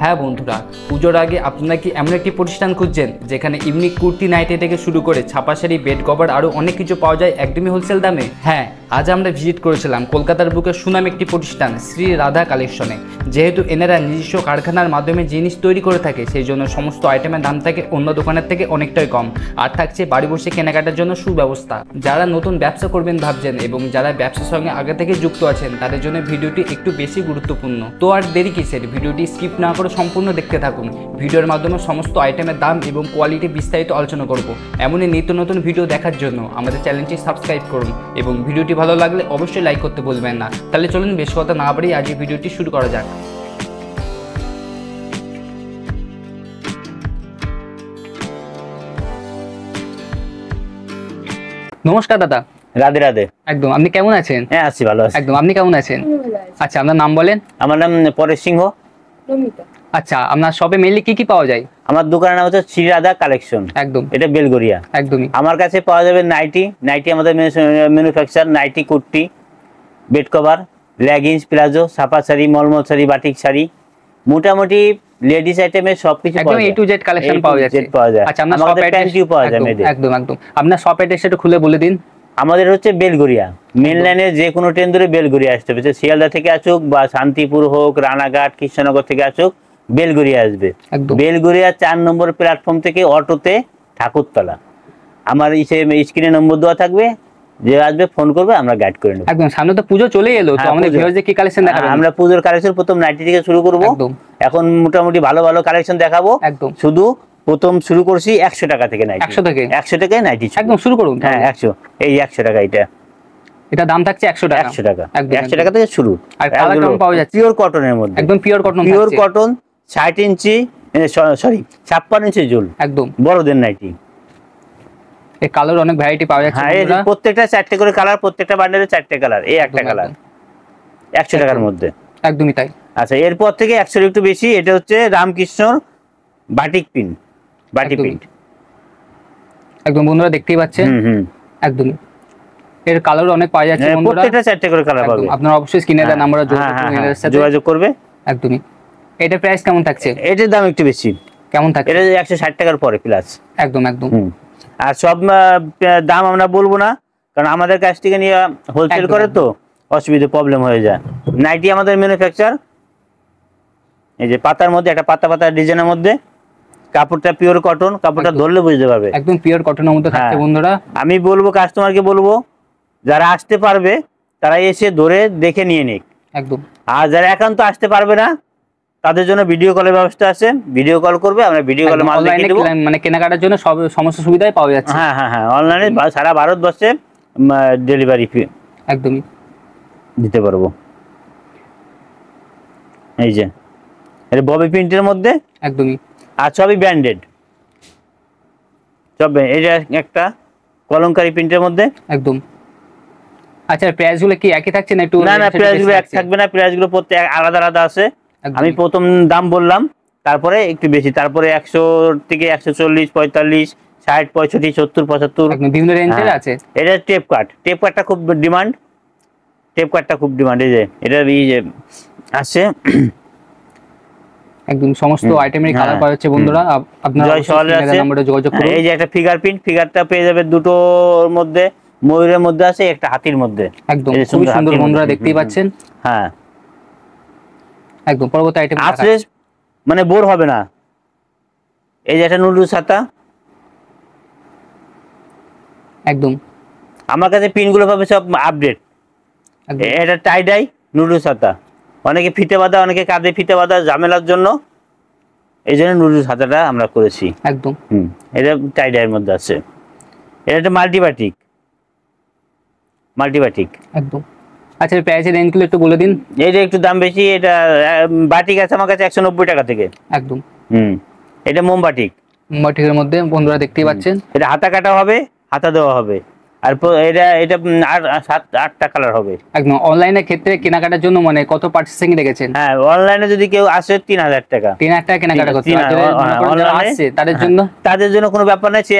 হ্যাঁ বন্ধুরা, পুজোর আগে আপনারা কি এমন একটি প্রতিষ্ঠান খুঁজছেন যেখানে ইউনিক কুর্তি নাইটি থেকে শুরু করে ছাপা শাড়ি, বেড কভার আরও অনেক কিছু পাওয়া যায় একদমই হোলসেল দামে? হ্যাঁ, আজ আমরা ভিজিট করেছিলাম কলকাতার বুকে সুনাম একটি প্রতিষ্ঠান শ্রী রাধা কালেকশনে। যেহেতু এনারা নিজস্ব কারখানার মাধ্যমে জিনিস তৈরি করে থাকে, সেই জন্য সমস্ত আইটেমের দাম থাকে অন্য দোকানের থেকে অনেকটাই কম, আর থাকছে বাড়ি বসে কেনাকাটার জন্য সুব্যবস্থা। যারা নতুন ব্যবসা করবেন ভাবছেন এবং যারা ব্যবসার সঙ্গে আগে থেকে যুক্ত আছেন, তাদের জন্য ভিডিওটি একটু বেশি গুরুত্বপূর্ণ। তো আর দেরি কিসের, ভিডিওটি স্কিপ না করে সম্পূর্ণ দেখতে থাকুন। ভিডিওর মাধ্যমে সমস্ত আইটেমের দাম এবং কোয়ালিটি বিস্তারিত আলোচনা করব। এমনই নিত্য নতুন ভিডিও দেখার জন্য আমাদের চ্যানেলটি সাবস্ক্রাইব করুন এবং ভিডিওটি ভালো লাগলে অবশ্যই লাইক করতে ভুলবেন না। তাহলে চলুন বেশ কথা না বাড়িয়ে আজ এই ভিডিওটি শুরু করা যাক। নমস্কার দাদা। রাধে রাধে। একদম, আপনি কেমন আছেন? হ্যাঁ আছি, ভালো আছি। একদম, আপনি কেমন আছেন? আচ্ছা, আপনার নাম বলেন। আমার নাম পরেশ সিংহ। আচ্ছা, আপনার শপে মেইনলি কি কি পাওয়া যায়? আমার দোকানের নাম হচ্ছে শ্রী রাধা কালেকশন। একদম, এটা বেলগড়িয়া। একদমই। আমার কাছে পাওয়া যাবে নাইটি আমাদের manufacture, nighty, kurti, bed cover, leggings, palazzo, ছাপা শাড়ি, মলমল শাড়ি, বাটিক শাড়ি, মোটামুটি লেডিস আইটেমের সবকিছু একদম A to Z কালেকশন পাওয়া যাচ্ছে। আচ্ছা, আপনার শপ অ্যাড্রেসটিও পাওয়া যায় মেয়েদের। একদম একদম, আপনার শপ অ্যাড্রেসটা একটু খুলে বলে দিন। আমাদের হচ্ছে বেলগড়িয়া মেন লাইনে, যে কোনো ট্রেন ধরে বেলগড়িয়া আসতে হবে। শিয়ালদা থেকে আসুক বা শান্তিপুর হোক, রানাঘাট, কৃষ্ণনগর থেকে আসুক, বেলগড়িয়া আসবে। বেলগড়িয়া 4 নম্বর প্ল্যাটফর্ম থেকে অটোতে ঠাকুরতলা। আমার স্ক্রিনে নম্বর দেওয়া থাকবে, যে আসবে ফোন করবে, আমরা গাইড করে নেব। একদম, সামনে তো পুজো চলে এলো, তো আমাদের ভিউয়ারদের কি কালেকশন দেখাবেন? আমরা পুজোর কালেকশন প্রথম নাইটি থেকে শুরু করব। এখন মোটামুটি ভালো ভালো কালেকশন দেখাবো। একদম, শুধু প্রথম শুরু করছি 100 টাকা থেকে নাইটি। 100 টাকায় নাইটি একদম শুরু করুন। হ্যাঁ 100, এই 100 টাকা। এটা দাম থাকছে 100 টাকা। 100 টাকা, 100 টাকা থেকে শুরু। আর কালার কেমন পাওয়া যাচ্ছে? পিওর কটনের মধ্যে, একদম পিওর কটন। পিওর কটন, 60 ইঞ্চি, সরি 56 ইঞ্চি জুল, একদম বড়দের নাইটি। এই কালার অনেক ভ্যারাইটি পাওয়া যাচ্ছে। হ্যাঁ, এই প্রত্যেকটা 4টে করে কালার, প্রত্যেকটা বান্ডেলে 4টে কালার, এই একটা কালার 100 টাকার মধ্যে। একদমই তাই। আচ্ছা, এরপর থেকে 100 একটু বেশি, এটা হচ্ছে রামকৃষ্ণর বাটিক প্রিন্ট, বাটিক প্রিন্ট। একদম বন্ধুরা দেখতেই পাচ্ছেন। একদমই, এর কালার অনেক পাওয়া যাচ্ছে বন্ধুরা, প্রত্যেকটা 4টে করে কালার পাবে। আপনারা অবশ্যই স্ক্রিনে দেওয়া নম্বরে যোগাযোগ করবে। একদমই। এটা প্রাইস কেমন থাকছে? এটার দাম একটু বেশি। কেমন থাকছে? এটা 160 টাকার পরে প্লাস। একদম একদম। আর সব দাম আমরা বলবো না, কারণ আমাদের কাছ থেকে নিয়ে হোলসেল করে তো অসুবিধা, প্রবলেম হয়ে যায়। নাইটি আমাদের ম্যানুফ্যাকচার, এই যে পাতার মধ্যে একটা পাতা পাতা ডিজাইনের মধ্যে, কাপড়টা পিওর কটন, কাপড়টা ধরলে বুঝতে পারবে একদম পিওর কটনের মধ্যে থাকছে বন্ধুরা। আমি বলবো কাস্টমারকে বলবো, যারা আসতে পারবে তারা এসে ধরে দেখে নিয়ে নিক। একদম। আর যারা একান্ত আসতে পারবে না, তাদের জন্য ভিডিও কলের ব্যবস্থা আছে, ভিডিও কল করবে, আমরা ভিডিও কলে মাল দেখিয়ে দেব। মানে কেনাকাটার জন্য সব সমস্ত সুবিধাই পাওয়া যাচ্ছে। হ্যাঁ হ্যাঁ হ্যাঁ, অনলাইনে সারা ভারতবর্ষে ডেলিভারি ফি একদমই দিতে পারবো। এই যে এটা ববি প্রিন্টের মধ্যে, একদমই, আর সবই ব্র্যান্ডেড সব। এটা একটা কলমকারী প্রিন্টের মধ্যে, একদম। আচ্ছা, প্রাইস গুলো কি একই থাকছে না একটু? না না, প্রাইস গুলো এক থাকবে না, প্রাইস গুলো প্রত্যেক আলাদা আলাদা আছে। আমি প্রথম দাম বললাম, তারপরে একটু বেশি, তারপরে 100 থেকে 140, 45, 60, 65, 70, 75 বিভিন্ন রেঞ্জের আছে। এটা টেপ কাটটা খুব ডিমান্ড, টেপ কাটটা খুব ডিমান্ড। এই যে এটা এই যে আছে, একদম সমস্ত আইটেমের কালার পাওয়া যাচ্ছে বন্ধুরা। আপনারা নম্বরে যোগাযোগ করুন। এই যে একটা ফিগার প্রিন্ট, ফিগারটা পেয়ে যাবে দুটোর মধ্যে, ময়ূরের মধ্যে আছে, একটা হাতির মধ্যে। একদম খুব সুন্দর বন্ধুরা, দেখতেই পাচ্ছেন। হ্যাঁ একদম। পরবর্তী আইটেম আসলে মানে বোর হবে না। এই যে একটা নুডলস ছাতা, একদম আমার কাছে পিনগুলো পাবে সব আপডেট। এটা টাই ডাই নুডলস ছাতা, অনেকে ফিতে বাঁধা, অনেকে কাঁধে ফিতে বাঁধা, ঝামেলার জন্য এই জন্য নুডলস ছাতাটা আমরা করেছি। একদম। এটা টাই ডাইয়ের মধ্যে আছে। এটা একটা মাল্টিবাটিক। একদম। আচ্ছা, প্রাইসের রেঞ্জগুলো একটু বলে দিন। এটা একটু দাম বেশি। এটা বাটিক আছে আমার কাছে 190 টাকা থেকে। একদম। এটা মোমবাটিকের মধ্যে বন্ধুরা দেখতেই পাচ্ছেন। এটা হাতা কাটা হবে, হাতা দেওয়া হবে, আর এটা 7-8টা কালার হবে। একদম। অনলাইনের ক্ষেত্রে কেনাকাটার জন্য মানে কত পার্সেন্ট রেখেছেন? হ্যাঁ, অনলাইনে যদি কেউ আসে 3000 টাকা। 3000 টাকা কেনাকাটা করতে আসছে, তাদের জন্য কোনো ব্যাপার নাই, সে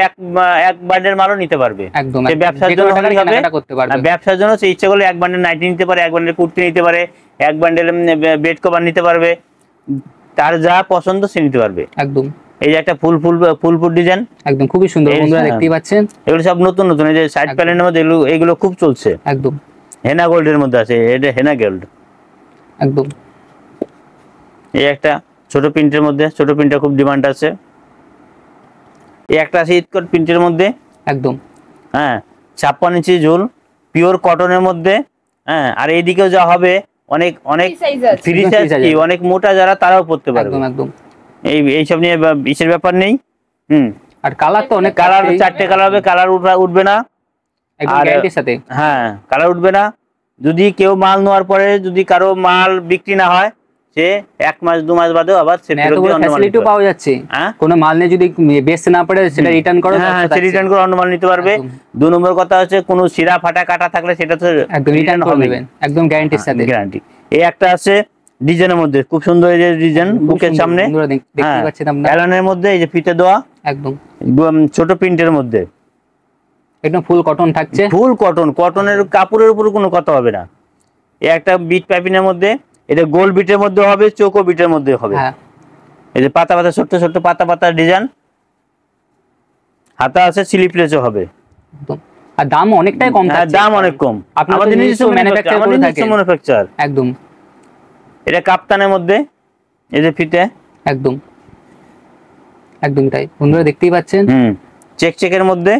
এক বান্ডেল মালও নিতে পারবে। একদম। সে ব্যবসার জন্য কেনাকাটা করতে পারবে। ব্যবসার জন্য সে ইচ্ছে করলে এক বান্ডেল নাইটি নিতে পারে, এক বান্ডেল কুর্তি নিতে পারে, এক বান্ডেল বেড কভার নিতে পারবে। তার যা পছন্দ সে নিতে পারবে একদম। এই যে একটা ফুল ডিজাইন, একদম খুবই সুন্দর বন্ধুরা, দেখতেই পাচ্ছেন এগুলো সব নতুন নতুন। এই যে সাইড প্যানেলের মধ্যে এগুলো খুব চলছে। একদম হেনা গোল্ডের মধ্যে আছে, এটা হেনা গোল্ড। একদম। এই একটা ছোট প্রিন্টের মধ্যে, ছোট প্রিন্টটা খুব ডিমান্ড আছে। এই একটা আছে ইটকট প্রিন্টের মধ্যে। একদম। হ্যাঁ 56 ইঞ্চি ঝুল, পিওর কটনের মধ্যে। হ্যাঁ আর এইদিকেও যা হবে অনেক অনেক ফ্রি সাইজ, কি অনেক মোটা যারা তারাও পড়তে পারবে। একদম একদম। এইসব নিয়ে ইসের ব্যাপার নেই। আর কালার তো অনেক, কালার 4টে কালার হবে, কালার উঠবে না একদম গ্যারান্টির সাথে। হ্যাঁ কালার উঠবে না। যদি কেউ মাল নেওয়ার পরে যদি কারো মাল বিক্রি না হয়, সে 1 মাস 2 মাস বাদেও আবার ফ্যাসিলিটিও পাওয়া যাচ্ছে। কোনো মাল নিয়ে যদি বেচতে না পারে সেটা রিটার্ন করো, হ্যাঁ সে রিটার্ন করে অন্য মাল নিতে পারবে। 2 নম্বর কথা হচ্ছে কোনো সিরা ফাটা কাটা থাকলে সেটা তো একদম রিটার্ন করে নেবেন, একদম গ্যারান্টির সাথে, গ্যারান্টি। এই একটা আছে ডিজাইনের মধ্যে, খুব সুন্দর এই যে ডিজাইন বুকের সামনে দেখতে পাচ্ছেন আপনারা, অ্যালানের মধ্যে এই যে ফিতে দেওয়া, একদম ছোট প্রিন্টের মধ্যে, একদম ফুল কটন থাকছে। ফুল কটন, কটনের কাপড়ের উপর কোনো কথা হবে না। এই একটা বিট পাইপিনের মধ্যে, এটা গোল বিটের মধ্যে হবে, চোকো বিটের মধ্যে হবে। এই যে পাতা পাতা ছোট্ট ছোট্ট পাতা পাতা ডিজাইন, হাতা আছে, স্লিপলেসও হবে। আর দাম অনেকটাই কম থাকছে, দাম অনেক কম, আমাদের নিজস্ব ম্যানুফ্যাকচার। একদম। এটা কাপ্তানের মধ্যে এই যে ফিতে, একদম একদম তাই বন্ধুরা দেখতেই পাচ্ছেন। চেকের মধ্যে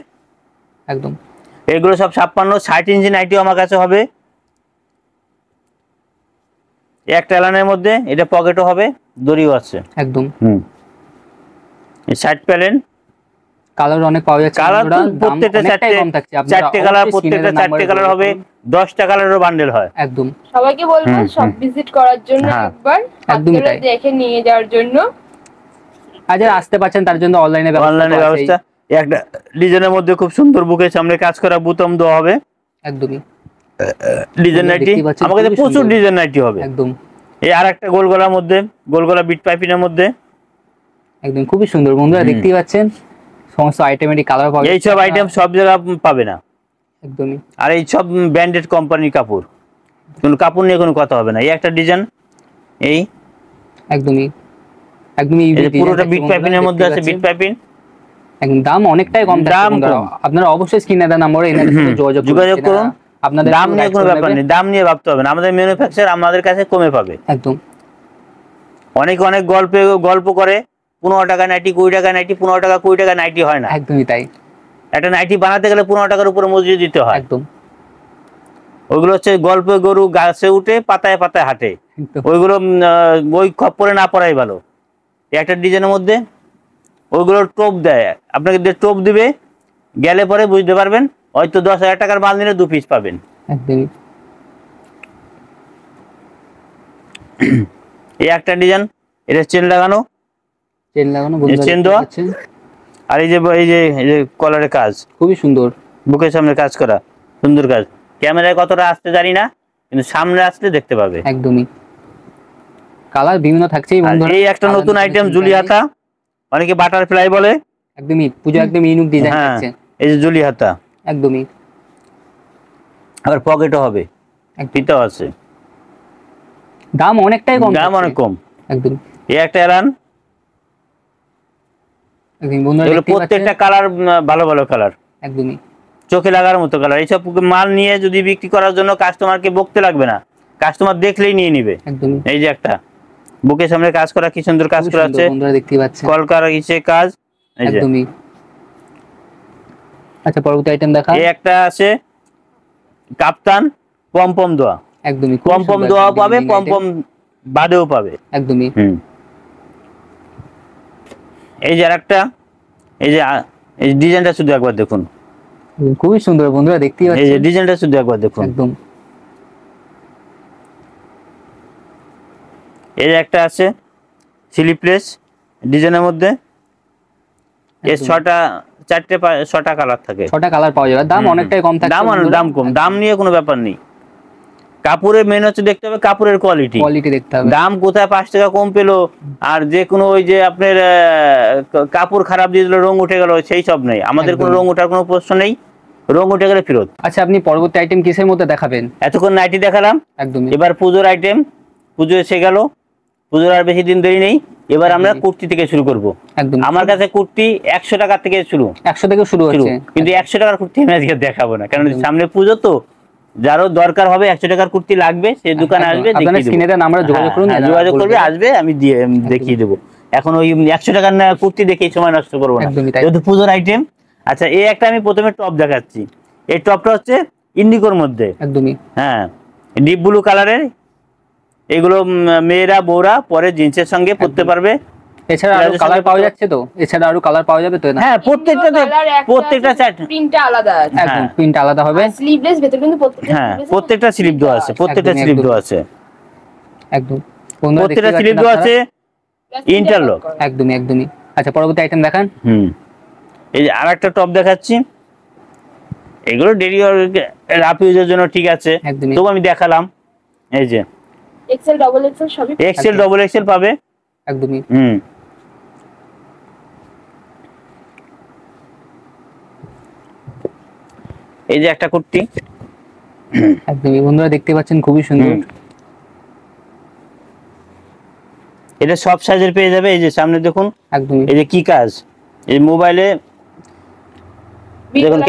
একদম। এগুলো সব 56-60 ইঞ্চি নাইটিও আমার কাছে হবে। একটা এলানের মধ্যে, এটা পকেটও হবে, দড়িও আছে। একদম। এই সাইড প্যানেল কালার অনেক পাওয়া যাচ্ছে, কালার প্রত্যেকটা 4টে কালার, প্রত্যেকটা 4টে কালার হবে, 10টা কালারেরও বান্ডেল হয়। একদম। সবাইকে বলবো সব ভিজিট করার জন্য একবার, একদমই তাই, দেখে নিয়ে যাওয়ার জন্য। আর যারা আসতে পারছেন তার জন্য অনলাইনে ব্যবস্থা। একটা ডিজাইনের মধ্যে খুব সুন্দর বুকের সামনে কাজ করা বুতাম দেওয়া হবে। একদমই ডিজাইন নাইটি, আমার কাছে প্রচুর ডিজাইন নাইটি হবে। একদম। এই আরেকটা গোল গলার মধ্যে, গোল গলা বিট পাইপিনের মধ্যে, একদম খুবই সুন্দর বন্ধুরা দেখতেই পাচ্ছেন। সমস্ত আইটেমেরই কালার পাবে, এই সব আইটেম সব জায়গায় পাবে না একদমই। আর এই সব ব্র্যান্ডেড কোম্পানির কাপড়, কোনো কাপড় নিয়ে কোনো কথা হবে না। এই একটা ডিজাইন, এই একদমই একদমই পুরোটা বিট পাইপিনের মধ্যে আছে, বিট পাইপিন। একদম দাম অনেকটাই কম, দাম আপনারা অবশ্যই স্ক্রিনে দেওয়া নম্বরে যোগাযোগ করুন। আপনাদের দাম নিয়ে কোনো ব্যাপার নেই, দাম নিয়ে ভাবতে হবে না, আমাদের ম্যানুফ্যাকচার আমাদের কাছে কমে পাবে। একদম। অনেক অনেক গল্প করে 15 টাকা নাইটি, 20 টাকা নাইটি, 15 টাকা 20 টাকা নাইটি হয় না। একদমই তাই, একটা নাইটি বানাতে গেলে 15 টাকার উপরে মজুরি দিতে হয়। একদম। ওইগুলো হচ্ছে গল্পে গরু গাছে উঠে পাতায় পাতায় হাঁটে, ওইগুলো ওই খপ্পরে না পড়াই ভালো। একটা ডিজাইনের মধ্যে ওইগুলো টোপ দেয়, আপনাকে টোপ দিবে, গেলে পরে বুঝতে পারবেন, হয়তো 10,000 টাকার মাল নিলে 2 পিস পাবেন। একদমই। এই একটা ডিজাইন, এটা চেন লাগানো, চেন দেওয়া, আর এই যে কলারের কাজ খুবই সুন্দর, বুকের সামনে কাজ করা, সুন্দর কাজ। ক্যামেরায় কতটা আসতে জানি না, কিন্তু সামনে আসলে দেখতে পাবে। একদমই। কালার বিভিন্ন থাকছে। এই একটা নতুন আইটেম জুলি হাতা, অনেকে বাটারফ্লাই বলে, একদমই পুজো একদম ইউনিক ডিজাইন আছে। এই যে জুলি হাতা, একদমই। আবার পকেটও হবে, ফিতাও আছে। দাম অনেকটাই কম, দাম অনেক কম, একদম। এই একটা এলান, প্রত্যেকটা কালার ভালো ভালো কালার, একদমই চোখে লাগার মতো কালার। এইসব মাল নিয়ে যদি বিক্রি করার জন্য কাস্টমারকে বকতে লাগবে না, কাস্টমার দেখলেই নিয়ে নিবে। এই যে একটা বুকের সামনে কাজ করা, কি সুন্দর কাজ করা আছে, দেখতে পাচ্ছেন, কলকার ইসে কাজ, একদমই। আচ্ছা পরবর্তী আইটেম দেখা। এই একটা আছে কাপ্তান পমপম দোয়া, একদমই পমপম দোয়া পাবে, পমপম বাদেও পাবে, একদমই। এই যে আরেকটা, এই যে ডিজাইনটা শুধু একবার দেখুন, খুবই সুন্দর বন্ধুরা দেখতেই পাচ্ছেন। এই যে ডিজাইনটা শুধু একবার দেখুন, একদম। এই যে একটা আছে স্লিপলেস ডিজাইনের মধ্যে, এর 6টা কালার থাকে, 6টা কালার পাওয়া যাবে। দাম অনেকটাই কম থাকে, দাম কম, দাম নিয়ে কোনো ব্যাপার নেই। কাপড়ের মেন হচ্ছে দেখতে হবে কাপড়ের কোয়ালিটি দেখতে হবে। দাম কোথায় 5 টাকা কম পেলো, আর যে কোনো ওই যে আপনার কাপড় খারাপ দিয়ে দিল, রং উঠে গেল, সেই সব নেই আমাদের, কোনো রং ওঠার কোনো প্রশ্ন নেই, রং উঠে গেলে ফেরত। আচ্ছা আপনি পরবর্তী আইটেম কিসের মধ্যে দেখাবেন? এতক্ষণ নাইটি দেখালাম, একদম। এবার পুজোর আইটেম, পুজো এসে গেল, পুজোর আর বেশি দিন দেরি নেই। এবার আমরা কুর্তি থেকে শুরু করব। একদম আমার কাছে কুর্তি 100 টাকা থেকে শুরু, 100 থেকে শুরু হচ্ছে, কিন্তু 100 টাকার কুর্তি আমি আজকে দেখাবো না, কারণ সামনে পুজো তো, যারও দরকার হবে 100 টাকার কুর্তি লাগবে সে দোকানে আসবে, আপনারা স্ক্রিনে দেওয়া নাম্বারে যোগাযোগ করুন, যোগাযোগ করবে, আসবে, আমি দিয়ে দেখিয়ে দেবো। এখন ওই 100 টাকার না কুর্তি দেখে সময় নষ্ট করবো না, যেহেতু পুজোর আইটেম। আচ্ছা, এই একটা আমি প্রথমে টপ দেখাচ্ছি। এই টপটা হচ্ছে ইন্ডিগোর মধ্যে, একদমই হ্যাঁ, ডিপ ব্লু কালারের। এগুলো মেয়েরা বউরা পরে জিন্সের সঙ্গে পরতে পারবে। এছাড়া আরো কালার পাওয়া যাচ্ছে তো, এছাড়া আরো কালার পাওয়া যাবে তো? হ্যাঁ, প্রত্যেকটা চার্ট প্রিন্টটা আলাদা আছে, একদম প্রিন্ট আলাদা হবে, স্লিভলেস ভেতর কিন্তু প্রত্যেকটা স্লিপ দেওয়া আছে, প্রত্যেকটা স্লিপ দেওয়া আছে, একদম প্রত্যেকটা স্লিপ দেওয়া আছে, ইন্টারলক, একদমই। আচ্ছা, পরবর্তী আইটেম দেখান। এই যে আরেকটা টপ দেখাচ্ছি। এগুলো ডেলি রাফ ইউজের জন্য ঠিক আছে, তবু আমি দেখালাম। এই যে এক্সেল ডাবল এক্সেল সবই, এক্সেল ডবল এক্সেল পাবে, একদমই। এই যে একটা কুর্তি, একদমই বন্ধুরা দেখতে পাচ্ছেন, খুবই সুন্দর। এটা সব সাইজের পেয়ে যাবে। এই যে সামনে দেখুন, একদমই। এই যে কি কাজ, এই মোবাইলে দেখুন,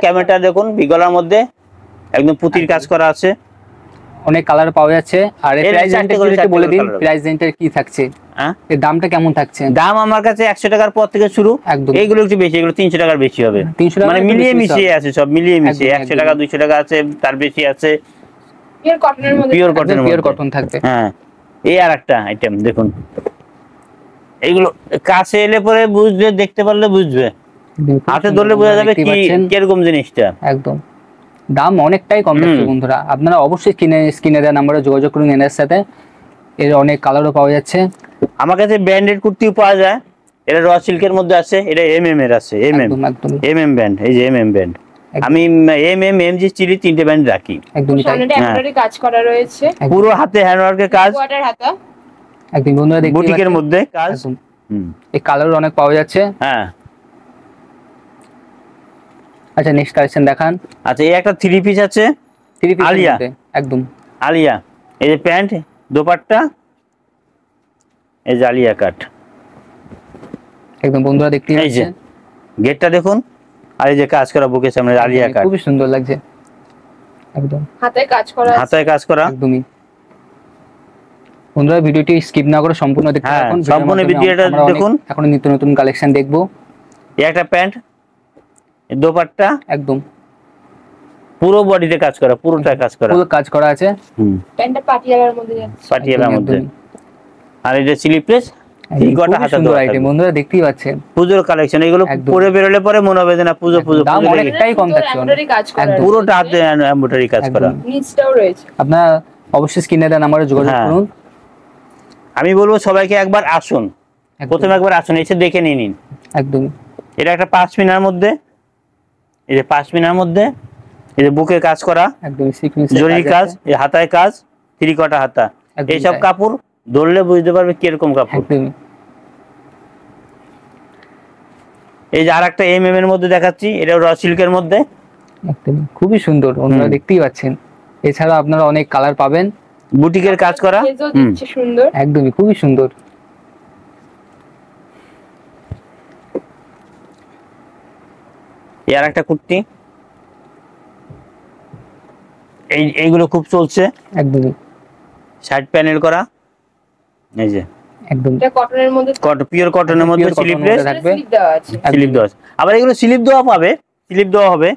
ক্যামেরাটা দেখুন, বিগলার মধ্যে একদম পুতির কাজ করা আছে, অনেক কালার পাওয়া যাচ্ছে। আর এই প্রাইস রেঞ্জটা বলে দিন, প্রাইস রেঞ্জটা কি থাকছে, এর দামটা কেমন থাকছে? দাম আমার কাছে 100 টাকার পর থেকে শুরু, এইগুলো একটু বেশি, এগুলো 300 টাকার বেশি হবে, 300 টাকা, মানে মিলিয়ে মিশিয়ে আছে, সব মিলিয়ে মিশিয়ে 100 টাকা 200 টাকা আছে, তার বেশি আছে, পিওর কটনের মধ্যে, পিওর কটন থাকবে। হ্যাঁ, এই আর একটা আইটেম দেখুন, এইগুলো কাছে এলে পরে বুঝবে, দেখতে পারলে বুঝবে, হাতে ধরলে বোঝা যাবে কি কিরকম জিনিসটা। একদম দাম অনেকটাই কম থাকছে বন্ধুরা, আপনারা অবশ্যই স্ক্রিনে দেওয়া নাম্বারে যোগাযোগ করুন এনার সাথে। এর অনেক কালারও পাওয়া যাচ্ছে। আমার কাছে ব্র্যান্ডেড কুর্তিও পাওয়া যায়, এটা র সিল্কের মধ্যে আছে, এটা এমএম এর আছে, এমএম ব্র্যান্ড। এই যে এমএম ব্র্যান্ড, আমি এমএম এমজি চিলি 3টে ব্র্যান্ড রাখি। একদম সামনেটা এমব্রয়ডারি কাজ করা রয়েছে, পুরো হাতে হ্যান্ডওয়ার্কের কাজ, কোয়ার্টার হাতা, একদম বন্ধুরা দেখতে পাচ্ছেন বুটিকের মধ্যে কাজ। এই কালারও অনেক পাওয়া যাচ্ছে। হ্যাঁ, আচ্ছা, নেক্সট কালেকশন দেখান। আচ্ছা, এই একটা 3 পিস আছে, 3 পিস আলিয়া, একদম আলিয়া। এই যে প্যান্ট, দোপাট্টা, এই যে আলিয়া কাট, একদম বন্ধুরা দেখতে এই যে গেটটা দেখুন, আর এই যে কাজ করা বুকের সামনে আলিয়া কাট, খুবই সুন্দর লাগছে, একদম হাতায় কাজ করা, হাতায় কাজ করা, একদমই। বন্ধুরা ভিডিওটি স্কিপ না করে সম্পূর্ণ দেখতে থাকুন, সম্পূর্ণ ভিডিওটা দেখুন। এখন নিত্য নতুন কালেকশন দেখবো। এই একটা প্যান্ট, দোপাট্টা, একদম পুরো বডিতে কাজ করা, পুরোটা কাজ করা, পুরো কাজ করা আছে। প্যান্টটা পাটিয়ালার মধ্যে যাচ্ছে, পাটিয়ালার মধ্যে। আর এই যে স্লিপলেস, এই গোটা হাতা সুন্দর আইটেম, বন্ধুরা দেখতেই পাচ্ছেন, পুজোর কালেকশন। এগুলো পরে বেরোলে পরে মনে হবে যে না পুজো পুজো, দাম অনেকটাই কম থাকছে, পুরোটা হাতে এমব্রয়ডারি কাজ করা, নিচটাও রয়েছে। আপনারা অবশ্যই স্ক্রিনে দেওয়া নাম্বারে যোগাযোগ করুন। আমি বলবো সবাইকে একবার আসুন, প্রথমে একবার আসুন, এসে দেখে নিয়ে নিন। একদম, এটা একটা পাশমিনার মধ্যে, এই যে পাশমিনার মধ্যে, এই যে বুকে কাজ করা, একদম সিকোয়েন্স জরি কাজ, এই হাতায় কাজ, 3 কোয়ার্টার হাতা। এইসব কাপড় ধরলে বুঝতে পারবে কিরকম কাপড়। এই যে আরেকটা এমএম এর মধ্যে দেখাচ্ছি, এটাও র সিল্কের মধ্যে, একদম খুবই সুন্দর, আপনারা দেখতেই পাচ্ছেন। এছাড়া আপনারা অনেক কালার পাবেন, বুটিকের কাজ করা, সুন্দর, একদমই খুবই সুন্দর। এই আরেকটা কুর্তি, এইগুলো খুব চলছে, একদমই শার্ট প্যানেল করা, এই যে একদম এটা কটনের মধ্যে, পিওর কটনের মধ্যে স্লিপলেস থাকবে, স্লিপ দেওয়া আছে। আবার এগুলো স্লিপ দেওয়া পাবে, স্লিপ দেওয়া হবে।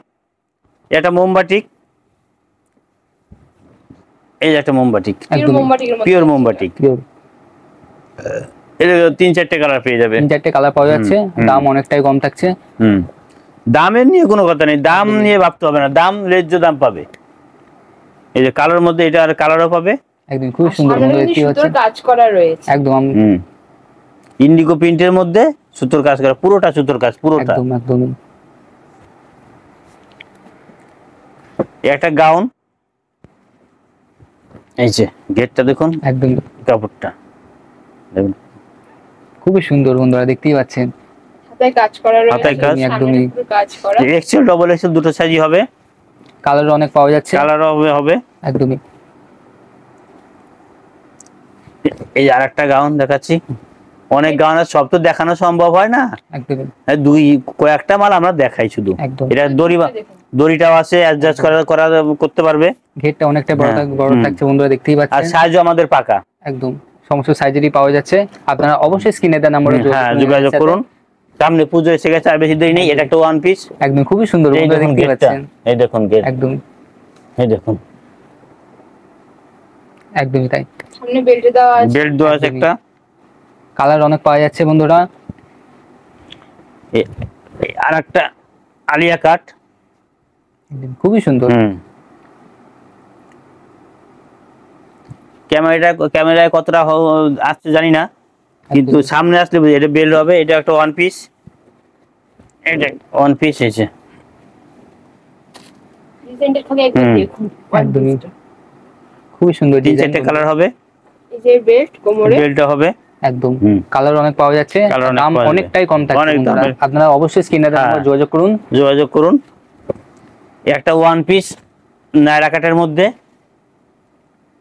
এটা মোমবাটিক, এই যে একটা মোমবাটিক, পিওর মোমবাটিক, এটা 3-4টে কালার পেয়ে যাবে, 3-4টে কালার পাওয়া যাচ্ছে। দাম অনেকটাই কম থাকছে। দামের নিয়ে কোনো কথা নেই, দাম নিয়ে ভাবতে হবে না, দাম ন্যায্য দাম পাবে। এই যে কালার মধ্যে এটা আর কালারও পাবে, একদম খুব সুন্দর সুন্দর কাজ করা রয়েছে, একদম ইন্ডিগো প্রিন্টের মধ্যে সুতোর কাজ করা, পুরোটা সুতোর কাজ, পুরোটা একদম একদম। একটা গাউন, এই যে গেটটা দেখুন, একদম কাপড়টা দেখুন খুবই সুন্দর, বন্ধুরা দেখতেই পাচ্ছেন, হাতায় কাজ করা রয়েছে, হাতায় কাজ, একদমই কাজ করা। এক্সেল ডবল এক্সেল দুটো সাইজই হবে, কালার অনেক পাওয়া যাচ্ছে, কালার হবে, একদমই। এই আরেকটা গাউন দেখাচ্ছি। অনেক গাউন আছে, সব তো দেখানো সম্ভব হয় না, একদম দুই কয়েকটা মাল আমরা দেখাই শুধু। একদম। এটা দড়িটাও আছে, অ্যাডজাস্ট করতে পারবে। ঘেরটা অনেকটা বড় থাকছে বন্ধুরা, দেখতেই আর পাচ্ছেন। সাইজও আমাদের পাকা, একদম সমস্ত সাইজেরই পাওয়া যাচ্ছে। আপনারা অবশ্যই স্ক্রিনে দেওয়া নম্বরে যোগাযোগ করুন। সামনে পুজো এসে গেছে, আর বেশি দেরি নেই। এটা একটা ওয়ান পিস, একদম খুবই সুন্দর বন্ধুরা, দেখতেই পাচ্ছেন। এই দেখুন গেট, একদম এই দেখুন একদমই তাই। সামনে বেল্ট দেওয়া আছে, বেল্ট দেওয়া আছে একটা। কালার অনেক পাওয়া যাচ্ছে বন্ধুরা। আর একটা আলিয়া কাট, খুবই সুন্দর। ক্যামেরায় কতটা আসছে জানি না, কিন্তু সামনে আসলে এটা বেল্ট হবে। এটা একটা ওয়ান পিস, এটা ওয়ান পিস এসে ডিজাইনটা খালি একবার দেখুন। খুবই সুন্দর তিন ডিজাইন, চারটে কালার হবে। এই যে বেল্ট, কোমরে বেল্টটা হবে একদম। কালার অনেক পাওয়া যাচ্ছে, দাম অনেকটাই কম থাকছে বন্ধুরা। আপনারা অবশ্যই স্ক্রিনে দেওয়া নম্বরে যোগাযোগ করুন। একটা ওয়ান পিস নায়রা কাটের মধ্যে,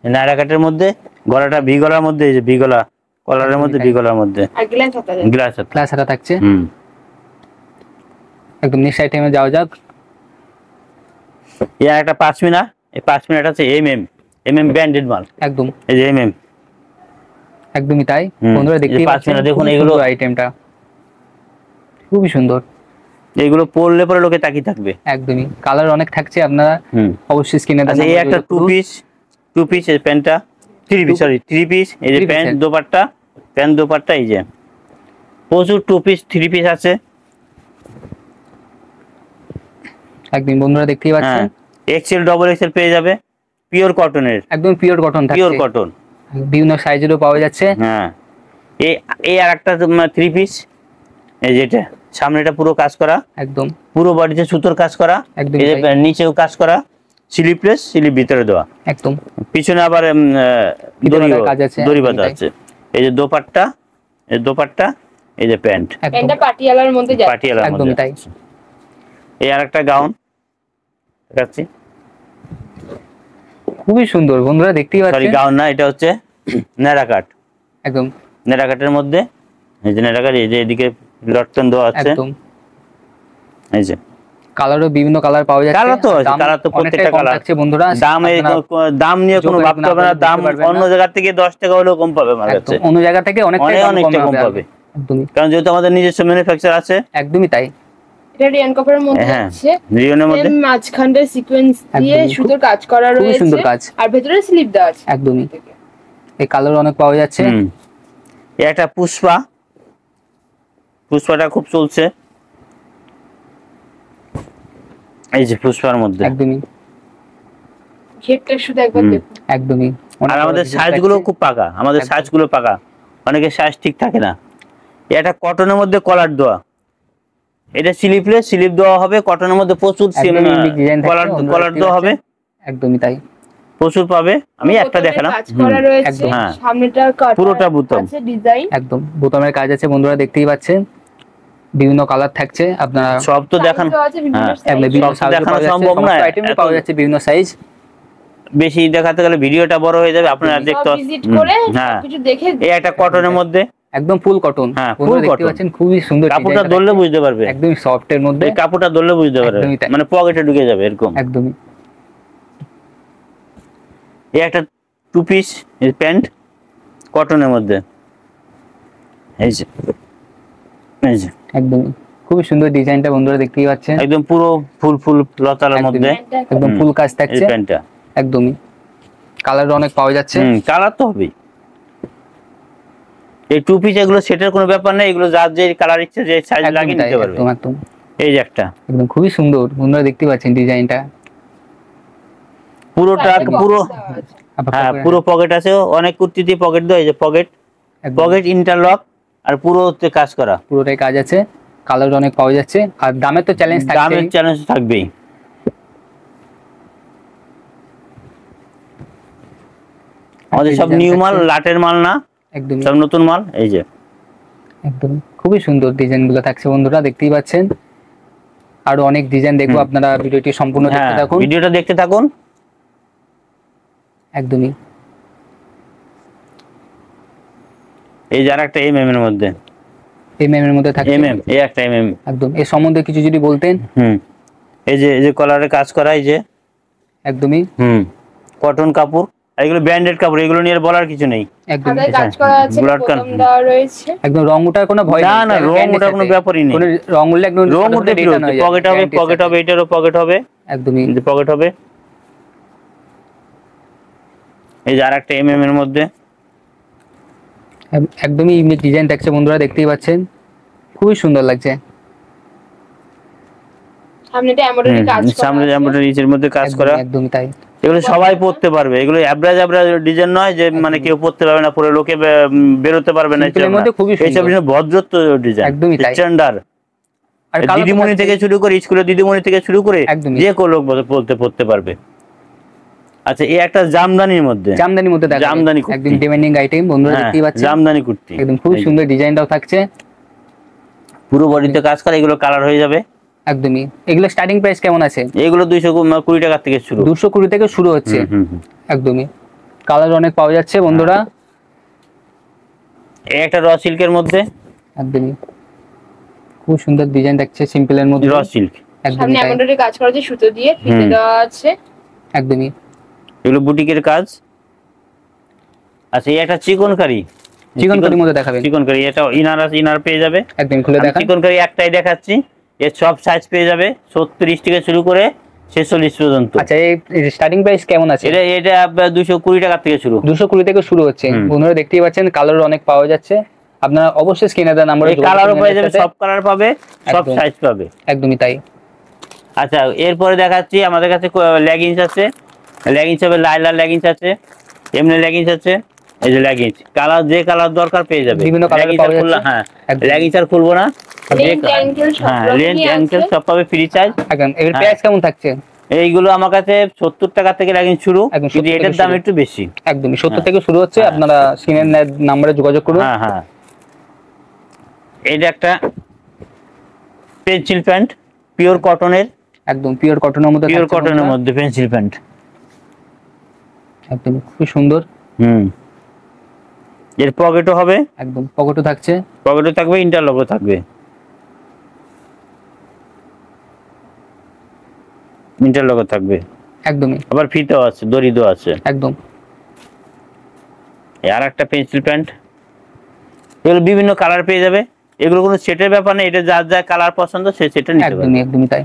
নায়রা কাটের মধ্যে গলাটা ভি গলার মধ্যে, এই যে ভি গলা কলারের মধ্যে, ভি গলার মধ্যে আর গ্লাস হাতা থাকছে। একদম নেক্সট আইটেমে যাওয়া যাক। এই একটা পাশমিনা, এই পাশমিনাটা আছে এমএম ব্র্যান্ডেড মাল, একদম এই যে এমএম, একদমই তাই বন্ধুরা, দেখতেই পাচ্ছেন। দেখুন এগুলো আইটেমটা খুবই সুন্দর, এগুলো পরলে পরে লোকে তাকিয়ে থাকবে। একদমই কালার অনেক থাকছে, আপনারা অবশ্যই স্ক্রিনে দেওয়া। এই একটা টু পিস এই প্যান্টটা, থ্রি পিস, এই যে প্যান্ট দোপাট্টা, এই যে প্রচুর টু পিস থ্রি পিস আছে। একদম বন্ধুরা দেখতেই পাচ্ছেন, এক্সেল ডবল এক্সেল পেয়ে যাবে, পিওর কটনের, একদম পিওর কটন থাকছে, পিওর কটন, বিভিন্ন সাইজেরও পাওয়া যাচ্ছে। হ্যাঁ এই আরেকটা থ্রি পিস, এই যেটা সামনেটা পুরো কাজ করা, একদম পুরো বডিতে সুতোর কাজ করা, একদম এই যে নিচেও কাজ করা, স্লিপলেস, স্লিপ ভিতরে দেওয়া, একদম পিছনে আবার দড়ি বাঁধা আছে। এই যে দোপাট্টা, এই যে প্যান্ট, প্যান্টটা পাটিয়ালার মধ্যে যাচ্ছে, পাটিয়ালার মধ্যে। একদমই তাই। এই আরেকটা গাউন দেখাচ্ছি, খুবই সুন্দর বন্ধুরা, দেখতেই পাচ্ছেন। সরি গাউন না, এটা হচ্ছে নেরা কাট, একদম নেরা কাটের মধ্যে, এই যে নেরা কাট, এই যে এদিকে লটকন দেওয়া আছে, একদম। এই যে কালারও বিভিন্ন কালার পাওয়া যাচ্ছে, কালার তো প্রত্যেকটা কালার আছে বন্ধুরা। দাম নিয়ে কোনো ভাবতে হবে না, দাম অন্য জায়গা থেকে 10 টাকা হলেও কম পাবে আমার কাছে, অন্য জায়গা থেকে অনেকটাই কম পাবে, একদমই, কারণ যেহেতু আমাদের নিজস্ব ম্যানুফ্যাকচার আছে। একদমই তাই। এটা রিয়ান কাপড়ের মধ্যে আছে, রিয়নের মধ্যে মাঝখানটা সিকোয়েন্স দিয়ে সুন্দর কাজ করা রয়েছে, সুন্দর কাজ, আর ভেতরে স্লিপ দেওয়া আছে। একদমই এই কালার অনেক পাওয়া যাচ্ছে। এই একটা পুষ্পাটা খুব চলছে, এই যে পুষ্পার মধ্যে, একদমই ঘেরটা শুধু একবার দেখুন, একদমই। আর আমাদের সাইজগুলো খুব পাকা, আমাদের সাইজগুলো পাকা, অনেকের সাইজ ঠিক থাকে না। এটা কটনের মধ্যে কলার দেওয়া, এটা স্লিপলেস, স্লিপ দেওয়া হবে, কটনের মধ্যে প্রচুর কলার দেওয়া হবে, একদমই তাই, প্রচুর পাবে। আমি একটা দেখালাম, কাজ করা রয়েছে, সামনেটা কাট পুরোটা বুতাম আছে, ডিজাইন একদম বোতামের কাজ আছে বন্ধুরা, দেখতেই পাচ্ছেন। বিভিন্ন কালার থাকছে, আপনারা সব তো দেখানো সম্ভব না, পাওয়া যাচ্ছে বিভিন্ন সাইজ। বেশি দেখাতে গেলে ভিডিওটা বড় হয়ে যাবে, আপনারা দেখতে কিছু দেখে। এই একটা কটনের মধ্যে, একদম ফুল কটন, ফুল দেখতে পাচ্ছেন, খুবই সুন্দর। কাপড়টা ধরলে বুঝতে পারবে, একদম সফট এর মধ্যে, এই কাপড়টা ধরলে বুঝতে পারবে, মানে পকেটে ঢুকে যাবে এরকম, একদমই। এই একটা টু পিস প্যান্ট কটনের মধ্যে, এই যে একদম খুবই সুন্দর ডিজাইনটা বন্ধুরা, দেখতেই পাচ্ছেন। একদম পুরো ফুল লতার মধ্যে, একদম ফুল কাজ থাকছে, প্যান্টটা একদমই। কালার অনেক পাওয়া যাচ্ছে, কালার তো হবেই। এই টু পিস এগুলো সেটের কোনো ব্যাপার নেই, এগুলো যার যে কালার ইচ্ছে যে সাইজ লাগিয়ে নিতে পারবে, একদম। এই যে একটা একদম খুবই সুন্দর বন্ধুরা, দেখতে পাচ্ছেন ডিজাইনটা, পুরোটা পুরো পকেট আছে, অনেক কুর্তিতে পকেট দেওয়া, এই যে পকেট ইন্টারলক, আর পুরোতে কাজ করা, পুরোটাই কাজ আছে। কালার অনেক পাওয়া যাচ্ছে, আর দামের তো চ্যালেঞ্জ থাকবে, দামের চ্যালেঞ্জ থাকবেই। আমাদের সব নিউ মাল, লাটের মাল না, একদম সব নতুন মাল, এই যে একদম খুবই সুন্দর ডিজাইন গুলো থাকছে বন্ধুরা, দেখতেই পাচ্ছেন। আরো অনেক ডিজাইন দেখবো, আপনারা ভিডিওটি সম্পূর্ণ দেখতে থাকুন, ভিডিওটা দেখতে থাকুন। একদমই এই যে আরেকটা এমএম এর মধ্যে, এমএম এর মধ্যে থাকছে, এমএম এই একটা এমএম একদম। এই সম্বন্ধে কিছু যদি বলতেন। এই যে কলারে কাজ করা, এই যে একদমই কটন কাপড়, এগুলো ব্র্যান্ডেড কাপড়, এগুলো নিয়ে বলার কিছু নেই। একদম হাতায় কাজ করা আছে, বোতাম দেওয়া রয়েছে। একদম রং ওঠার কোনো ভয় না নেই। না, রং ওঠার কোনো ব্যাপারই নেই। কোনো রং উঠলে একদম রং উঠলে রিটার্ন হয়ে যাবে। পকেট হবে, পকেট হবে, এটারও পকেট হবে, একদমই এই যে পকেট হবে। এই যে আরেকটা এমএম এর মধ্যে, একদমই ইউনিক ডিজাইন থাকছে বন্ধুরা, দেখতেই পাচ্ছেন, খুবই সুন্দর লাগছে। সামনেটা এমব্রয়ডারি কাজ করা, সামনে এমব্রয়ডারি নিচের মধ্যে কাজ করা, একদমই তাই। এগুলো সবাই পড়তে পারবে। এগুলো অ্যাভারেজ ডিজাইন নয় যে মানে কেউ পড়তে পারবে না, পরে লোকে বেরোতে পারবে না। সিম্পলের মধ্যে খুবই সুন্দর। এইসব ভদ্রত্ব ডিজাইন, একদমই তাই। স্ট্যান্ডার্ড। আর দিদিমণি থেকে শুরু করে, স্কুলের দিদিমণি থেকে শুরু করে একদমই। যে কোনো লোক পড়তে পারবে। আচ্ছা, এই একটা জামদানির মধ্যে, জামদানির মধ্যে দেখা জামদানি কুর্তি, একদম ডিমান্ডিং আইটেম বন্ধুরা, দেখতেই পাচ্ছেন, জামদানি কুর্তি, একদম খুব সুন্দর ডিজাইনটাও থাকছে, পুরো বডিতে কাজ করা। এগুলো কালার হয়ে যাবে। একদমই। এগুলো স্টার্টিং প্রাইস কেমন আছে? এগুলো 220 টাকা থেকে শুরু, 220 থেকে শুরু হচ্ছে। একদমই, কালার অনেক পাওয়া যাচ্ছে বন্ধুরা। এই একটা র সিল্কের মধ্যে, একদমই খুব সুন্দর ডিজাইন থাকছে সিম্পলের মধ্যে, র সিল্ক, একদমই সামনে তাই। এমব্রয়ডারি কাজ করা আছে, সুতো দিয়ে ফিতে দেওয়া আছে, একদমই। এগুলো বুটিকের কাজ। আচ্ছা, এই একটা চিকনকারি, চিকনকারির মধ্যে দেখাবেন। চিকনকারি, এটা ইনার পেয়ে যাবে। একদম খুলে দেখান। চিকনকারি একটাই দেখাচ্ছি, এর সব সাইজ পেয়ে যাবে 36 থেকে শুরু করে 46 পর্যন্ত। আচ্ছা, এই স্টার্টিং প্রাইস কেমন আছে? এটা 220 টাকা থেকে শুরু, 220 থেকে শুরু হচ্ছে বন্ধুরা, দেখতেই পাচ্ছেন, কালার অনেক পাওয়া যাচ্ছে। আপনারা অবশ্যই স্ক্রিনে দেওয়া নম্বরে কালারও পেয়ে যাবে, সব কালার পাবে, সব সাইজ পাবে। একদমই তাই। আচ্ছা, এরপরে দেখাচ্ছি আমাদের কাছে লেগিংস আছে। লেগিংস হবে লাইলা লেগিংস আছে, এমনি লেগিংস আছে। এই যে লেগিংস, কালার যে কালার দরকার পেয়ে যাবে, বিভিন্ন কালার পাওয়া যাচ্ছে। হ্যাঁ, লেগিংস আর খুলবো না, লেন্থ অ্যাঙ্গেল সব হ্যাঁ, রকমই লেন্থ আছে। অ্যাঙ্গেল সব পাবে ফ্রি সাইজ। একদম। এর প্রাইস কেমন থাকছে? এইগুলো আমার কাছে 70 টাকা থেকে লেগিংস শুরু, একদম 70 কিন্তু থেকে এটার দাম শুরু। একটু বেশি। একদমই 70 থেকে শুরু হচ্ছে, আপনারা স্ক্রিনের নম্বরে যোগাযোগ করুন। হ্যাঁ হ্যাঁ। এইটা একটা পেন্সিল প্যান্ট, পিওর কটনের, একদম পিওর কটনের মধ্যে, পিওর কটনের মধ্যে পেন্সিল প্যান্ট, একদম খুব সুন্দর। এর পকেটও হবে, একদম পকেটও থাকছে, পকেটও থাকবে, ইন্টারলকও থাকবে, ইন্টারলকও থাকবে। একদমই। আবার ফিতেও আছে, দড়ি দেওয়া আছে। একদম। আর একটা পেন্সিল প্যান্ট, এগুলো বিভিন্ন কালার পেয়ে যাবে। এগুলো কোনো সেটের ব্যাপার নেই, এটা যার যা কালার পছন্দ সে সেটা নিতে পারবে। একদমই তাই।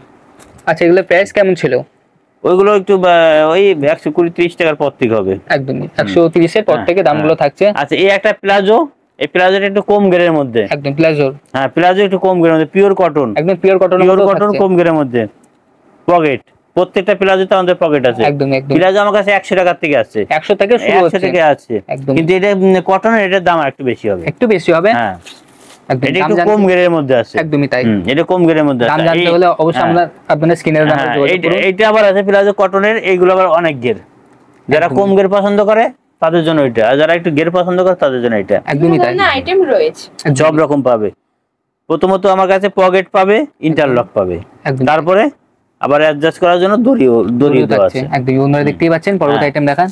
আচ্ছা, এগুলো প্রাইস কেমন ছিল? ওইগুলো একটু ওই 120-30 টাকার পর থেকে হবে। একদমই 130 এর পর থেকে দামগুলো থাকছে। আচ্ছা, এই একটা প্লাজো, এই প্লাজোটা একটু কম গ্রেডের মধ্যে, একদম প্লাজো, হ্যাঁ প্লাজো একটু কম গ্রেডের মধ্যে, পিওর কটন, একদম পিওর কটন, পিওর কটন কম গ্রেডের মধ্যে, পকেট, প্রত্যেকটা প্লাজোতে আমাদের পকেট আছে। একদম একদম। প্লাজো আমার কাছে 100 টাকা থেকে আছে, 100 থেকে শুরু 100 হচ্ছে, থেকে আছে। একদম। কিন্তু এটা কটনের, এটার দাম একটু বেশি হবে, একটু বেশি হবে। হ্যাঁ, একদম এটা একটু কম গ্রেডের মধ্যে আছে। একদমই তাই। এটা কম গ্রেডের মধ্যে আছে। দাম জানতে হলে অবশ্যই আমরা আপনাদের স্ক্রিনের নাম্বারে যোগাযোগ করুন। এইটা আবার আছে প্লাজো কটনের, এইগুলো আবার অনেক গের, যারা কম গের পছন্দ করে তাদের জন্য এটা, আর যারা একটু গের পছন্দ করে তাদের জন্য এটা। একদমই তাই। না আইটেম রয়েছে, সব রকম পাবে। প্রথমত আমার কাছে পকেট পাবে, ইন্টারলক পাবে, একদম। তারপরে আবার অ্যাডজাস্ট করার জন্য দড়ি দেওয়া আছে। একদম বন্ধুরা দেখতেই পাচ্ছেন, পরবর্তী আইটেম দেখান।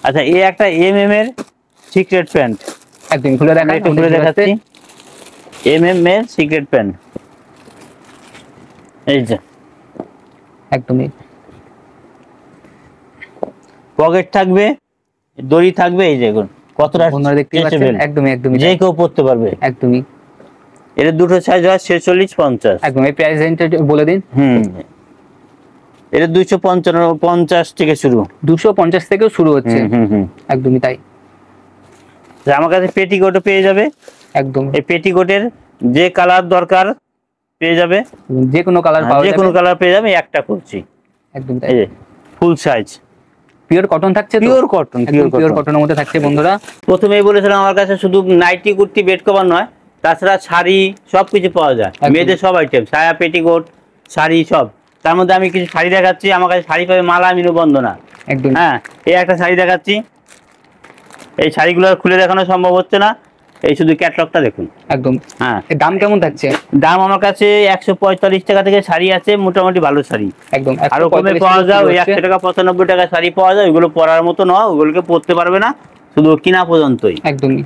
আচ্ছা, এই একটা এমএম এর সিক্রেট প্যান্ট, একদম খুলে দেখান, একটু খুলে দেখাচ্ছি। এমএম এর সিক্রেট প্যান্ট, এই যে একদমই পকেট থাকবে, দড়ি থাকবে, এই যে কতটা বন্ধুরা দেখতেই পাচ্ছেন, একদমই একদমই যে কেউ পড়তে পারবে। একদমই। এর দুটো সাইজ হয় 46-50। একদম। এই প্রাইস রেঞ্জটা বলে দিন। এর 250 থেকে শুরু, 250 থেকেও শুরু হচ্ছে। একদমই তাই। আমার কাছে পেটিকোটও পেয়ে যাবে। একদম। এই পেটিকোটের যে কালার দরকার পেয়ে যাবে, যে কোনো কালার পাওয়া যাবে, যে কোনো কালার পেয়ে যাবে। একটা করছি, একদম তাই। এই যে ফুল সাইজ, পিওর কটন থাকছে, পিওর কটন, পিওর কটনের মধ্যে থাকছে বন্ধুরা। প্রথমেই বলেছিলাম আমার কাছে শুধু নাইটি কুর্তি বেড কভার নয়, তাছাড়া শাড়ি সবকিছু পাওয়া যায়, মেয়েদের সব আইটেম, সায়া পেটিকোট শাড়ি সব। তার মধ্যে আমি কিছু শাড়ি দেখাচ্ছি, আমার কাছে শাড়ি পাবে মালা মিনু বন্দনা। একদম। হ্যাঁ, এই একটা শাড়ি দেখাচ্ছি, এই শাড়িগুলো খুলে দেখানো সম্ভব হচ্ছে না, এই শুধু ক্যাটলগটা দেখুন। একদম। হ্যাঁ, এর দাম কেমন থাকছে? দাম আমার কাছে 145 টাকা থেকে শাড়ি আছে, মোটামুটি ভালো শাড়ি। একদম। আরো কমে পাওয়া যায়, ওই 100 টাকা 95 টাকা শাড়ি পাওয়া যায়, ওইগুলো পরার মতো নয়, ওগুলোকে পরতে পারবে না, শুধু কিনা পর্যন্তই। একদমই।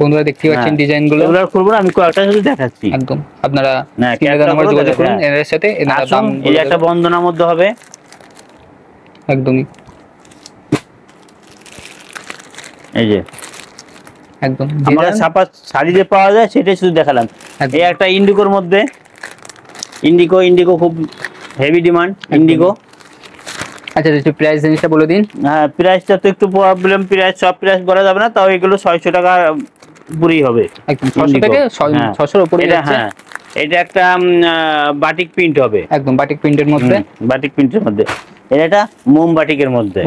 বন্ধুরা দেখতে পাচ্ছেন ডিজাইন গুলো, এগুলো খুলবো না, আমি কয়েকটা শুধু দেখাচ্ছি। একদম আপনারা না, স্ক্রিনে দেওয়া নাম্বার যোগাযোগ করুন এর সাথে, এনারা দাম এই যে একটা বন্ধনার মধ্যে হবে, একদমই এই যে একদম আমাদের ছাপা শাড়ি যে পাওয়া যায় সেটাই শুধু দেখালাম। একদম। এই একটা ইন্ডিগোর মধ্যে, ইন্ডিগো খুব হেভি ডিমান্ড ইন্ডিগো। আচ্ছা একটু প্রাইস জিনিসটা বলে দিন। হ্যাঁ, প্রাইসটা তো একটু প্রবলেম, প্রাইস সব প্রাইস বলা যাবে না, তাও এগুলো 600 টাকা পুরোই হবে। একদম 600 থেকে 600 এর উপরে যাচ্ছে। হ্যাঁ, এটা একটা বাটিক প্রিন্ট হবে, একদম বাটিক প্রিন্টের মধ্যে, বাটিক প্রিন্টের মধ্যে। এটা মোমবাটিকের মধ্যে,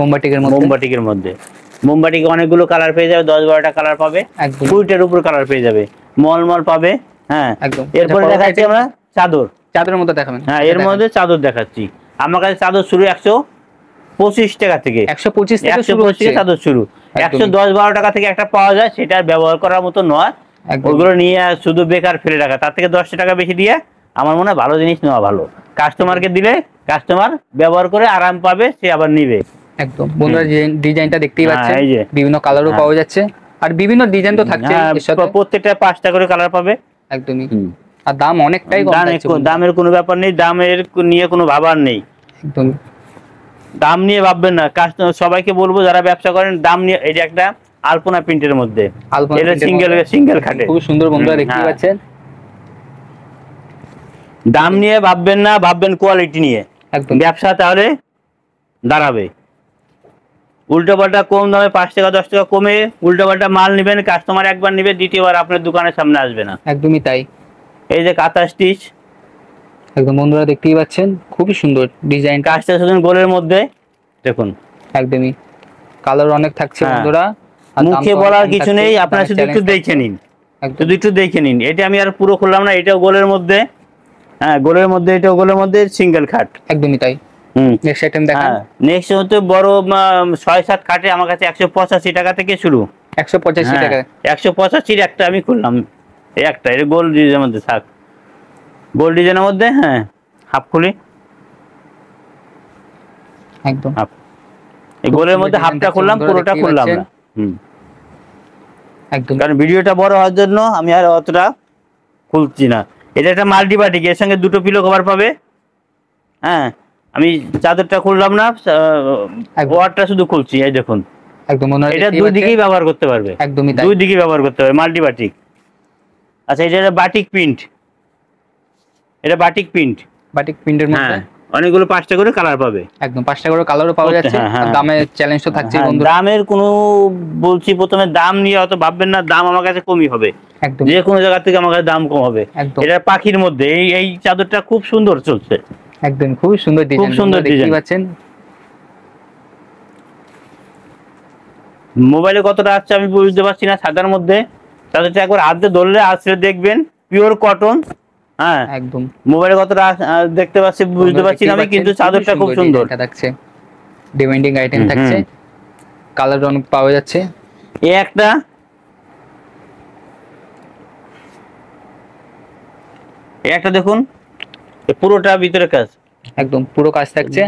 মোমবাটিকে অনেকগুলো কালার পেয়ে যাবে, 10-12টা কালার পাবে, একদম 20টার উপর কালার পেয়ে যাবে, মলমল পাবে। হ্যাঁ, একদম। এরপরে দেখাচ্ছি আমরা চাদরের মধ্যে দেখাবেন। হ্যাঁ, এর মধ্যে চাদর দেখাচ্ছি। আমার কাছে চাদর শুরু 125 টাকা থেকে, 125 থেকে 125 থেকে চাদর শুরু। 110-12 টাকা থেকে একটা পাওয়া যায়, সেটা ব্যবহার করার মতো নয়, ওগুলো নিয়ে শুধু বেকার ফেলে রাখা। তার থেকে 10 টাকা বেশি দিয়ে আমার মনে হয় ভালো জিনিস নেওয়া ভালো। কাস্টমারকে দিলে কাস্টমার ব্যবহার করে আরাম পাবে, সে আবার নিবে। একদম বন্ধুরা ডিজাইনটা দেখতেই পাচ্ছেন, এই যে বিভিন্ন কালারও পাওয়া যাচ্ছে, আর বিভিন্ন ডিজাইন তো থাকছে এর সাথে, প্রত্যেকটা 5টা করে কালার পাবে। একদমই। আর দাম অনেকটাই কম থাকছে, দামের কোনো ব্যাপার নেই, দামের নিয়ে কোনো ভাবার নেই, একদম দাম নিয়ে ভাববেন না। কাস্টমার সবাইকে বলবো যারা ব্যবসা করেন, দাম নিয়ে। এই যে একটা আলপনা প্রিন্টের মধ্যে, এটা সিঙ্গেল খাটে, খুব সুন্দর বন্ধুরা দেখতেই পাচ্ছেন। দাম নিয়ে ভাববেন না, ভাববেন কোয়ালিটি নিয়ে, একদম ব্যবসা তাহলে দাঁড়াবে। উল্টোপাল্টা কম দামে 5 টাকা 10 টাকা কমে উল্টোপাল্টা মাল নেবেন, কাস্টমার একবার নেবে, দ্বিতীয়বার আপনার দোকানের সামনে আসবে না। একদমই তাই। এই যে কাঁথা স্টিচ, একদম বন্ধুরা দেখতেই পাচ্ছেন, খুবই সুন্দর ডিজাইন, কাজটা শুধু গোলের মধ্যে দেখুন, একদমই কালার অনেক থাকছে বন্ধুরা। মুখে বলার কিছু নেই, আপনারা শুধু একটু দেখে নিন, এটা আমি আর পুরো খুললাম না, এটাও গোলের মধ্যে। হ্যাঁ, গোলের মধ্যে, এটাও গোলের মধ্যে, সিঙ্গেল খাট, একদমই তাই। নেক্সট আইটেম দেখান। নেক্সট হচ্ছে বড় 6-7 খাটে আমার কাছে 185 টাকা থেকে শুরু। 185 টাকা, 185 একটা আমি খুললাম, এই একটা, এটা গোল্ড ডিজাইনের মধ্যে থাক, গোল্ড ডিজাইনের মধ্যে। হ্যাঁ, হাফ খুলি, একদম হাফ, এই গোলের মধ্যে হাফটা খুললাম, পুরোটা খুললাম না। একদম, কারণ ভিডিওটা বড় হওয়ার জন্য আমি আর অতটা খুলছি না। এটা একটা মাল্টিবাটিক, এর সঙ্গে 2টো পিলো কভার পাবে। হ্যাঁ, আমি চাদরটা খুললাম না, ওয়ারটা শুধু খুলছি, এই দেখুন। একদম এটা দুই দিকেই ব্যবহার করতে পারবে, একদমই তাই, দুই দিকেই ব্যবহার করতে পারবে, মাল্টিবাটিক। আচ্ছা, এটা বাটিক প্রিন্ট, এটা বাটিক প্রিন্ট, বাটিক প্রিন্টের মধ্যে অনেকগুলো 5টা করে কালার পাবে, একদম 5টা করে কালারও পাওয়া যাচ্ছে। আর দামের চ্যালেঞ্জ তো থাকছে বন্ধুরা, দামের কোনো বলছি প্রথমে দাম নিয়ে অত ভাববেন না, দাম আমার কাছে কমই হবে, একদম যে কোনো জায়গা থেকে আমার কাছে দাম কম হবে। এটা পাখির মধ্যে, এই চাদরটা খুব সুন্দর চলছে, একদম খুব সুন্দর ডিজাইন, খুব সুন্দর ডিজাইন পাচ্ছেন। মোবাইলে কতটা আসছে আমি বুঝতে পারছি না, সাদার মধ্যে। চাদরটা একবার হাতে ধরলে আসলে দেখবেন পিওর কটন। হ্যাঁ, একদম মোবাইলে কতটা দেখতে পাচ্ছি বুঝতে পারছি না আমি, কিন্তু চাদরটা খুব সুন্দর থাকছে, ডিমান্ডিং আইটেম থাকছে, কালার অনেক পাওয়া যাচ্ছে। এই একটা, দেখুন, পুরোটা ভিতরে কাজ, একদম পুরো কাজ থাকছে,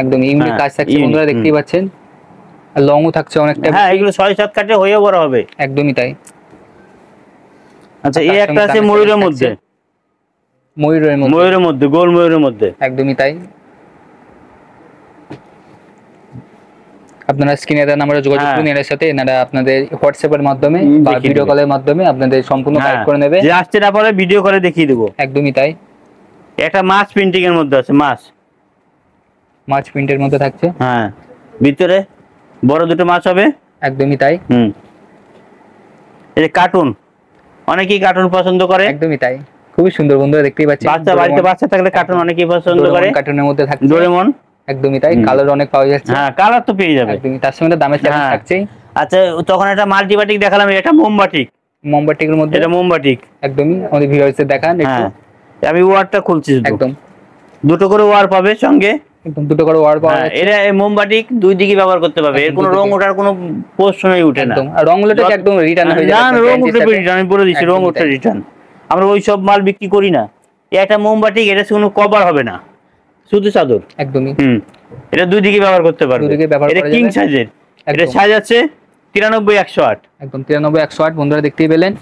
একদম ইউনিক কাজ থাকছে বন্ধুরা দেখতেই পাচ্ছেন। আর লংও থাকছে অনেকটা। হ্যাঁ, এগুলো 6-7 কাটে হয়ে বড় হবে, একদমই তাই। আচ্ছা, এই একটা আছে ময়ূরের মধ্যে, ময়ূরের মধ্যে, গোল ময়ূরের মধ্যে, একদমই তাই। আপনারা স্ক্রিনে দেওয়া নাম্বারে যোগাযোগ করুন এর সাথে, এনারা আপনাদের হোয়াটসঅ্যাপের মাধ্যমে বা ভিডিও কলের মাধ্যমে আপনাদের সম্পূর্ণ গাইড করে নেবে। যে আসছে না পরে ভিডিও করে দেখিয়ে দেব। একদমই তাই। একটা মাছ প্রিন্টিং এর মধ্যে আছে, মাছ প্রিন্টের মধ্যে থাকছে। হ্যাঁ, ভিতরে বড় দুটো মাছ হবে, একদমই তাই। এই যে কার্টুন, অনেকেই কার্টুন পছন্দ করে, একদমই তাই, খুবই সুন্দর বন্ধুরা দেখতেই পাচ্ছেন। বাড়িতে বাচ্চা থাকলে কার্টুন অনেকেই পছন্দ করে, কার্টুনের মধ্যে থাকছে ডোরেমন, একদমই তাই। কালার অনেক পাওয়া যাচ্ছে। হ্যাঁ, কালার তো পেয়ে যাবে, একদমই, তার সঙ্গে দামের চ্যালেঞ্জ থাকছে। আচ্ছা, তখন একটা মাল্টিবাটিক দেখালাম, এটা মোমবাটিকের মধ্যে, এটা মোমবাটিক, একদমই আমাদের ভিউয়ার্সদের দেখান একটু। আমি ওয়ারটা খুলছি, একদম 2টো করে ওয়ার পাবে সঙ্গে, একদম 2টো করে ওয়ার পাওয়া যাচ্ছে। এটা মোমবাটিক দুই দিকে ব্যবহার করতে পারবে, এর কোনো রং ওঠার কোনো প্রশ্নই উঠে না। একদম, আর রং উঠলে একদম রিটার্ন হয়ে যাবে। না, রং উঠলে রিটার্ন, আমি বলে দিচ্ছি, রং উঠলে রিটার্ন। আমরা ওই সব মাল বিক্রি করি না। এটা মোমবাটিক, এটা কোনো কভার হবে না, শুধু চাদর একদমই। এটা দুই দিকে ব্যবহার করতে পারবে। দুই দিকে ব্যবহার এটা করা কিং যাবে। সাইজের, এটা একদম। সাইজ আছে 93-108। একদম 93-108 বন্ধুরা দেখতেই পেলেন।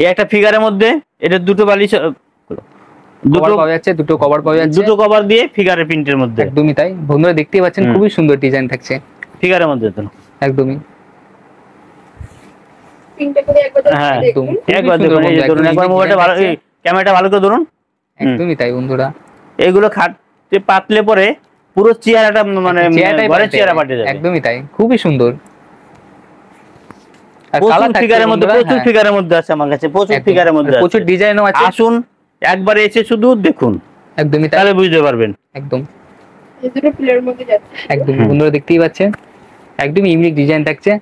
এই একটা ফিগারের মধ্যে এটা দুটো বালিশ, দুটো পাওয়া যাচ্ছে, দুটো কভার পাওয়া যাচ্ছে, দুটো কভার দিয়ে ফিগারের প্রিন্টের মধ্যে। একদমই তাই বন্ধুরা দেখতেই পাচ্ছেন, খুবই সুন্দর ডিজাইন থাকছে ফিগারের মধ্যে তো একদমই। প্রিন্টটা করে একবার হ্যাঁ, দেখুন। একবার দেখুন, এই যে ধরুন, একবার মোবাইলটা ভালো, এই ক্যামেরাটা ভালো করে ধরুন। একদমই তাই বন্ধুরা। এগুলো খাটতে পাতলে পরে পুরো চেহারাটা মানে চেহারাটাই ঘরের চেহারা পাল্টে যাবে। একদমই তাই, খুবই সুন্দর। আর প্রচুর কালার ফিগারের মধ্যে, প্রচুর ফিগারের মধ্যে আছে আমার কাছে, প্রচুর ফিগারের মধ্যে প্রচুর আছে। ডিজাইনও আছে। আসুন একবার এসে শুধু দেখুন, একদমই তাই, তাহলে বুঝতে পারবেন। একদম এই দুটো প্লেয়ার মধ্যে যাচ্ছে। একদম বন্ধুরা দেখতেই পাচ্ছেন, একদম ইউনিক ডিজাইন থাকছে।